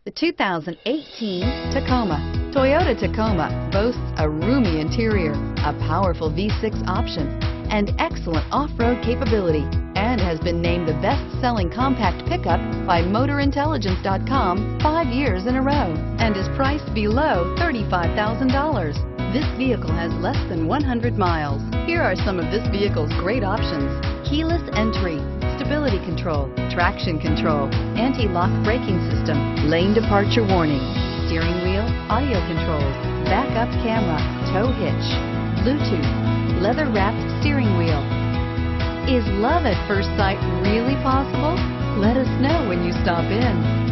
The 2018 Tacoma. Toyota Tacoma boasts a roomy interior, a powerful V6 option, and excellent off-road capability, and has been named the best-selling compact pickup by MotorIntelligence.com 5 years in a row, and is priced below $35,000. This vehicle has less than 100 miles. Here are some of this vehicle's great options: keyless entry, stability control, traction control, anti-lock braking system, lane departure warning, steering wheel audio controls, backup camera, tow hitch, Bluetooth, leather-wrapped steering wheel. Is love at first sight really possible? Let us know when you stop in.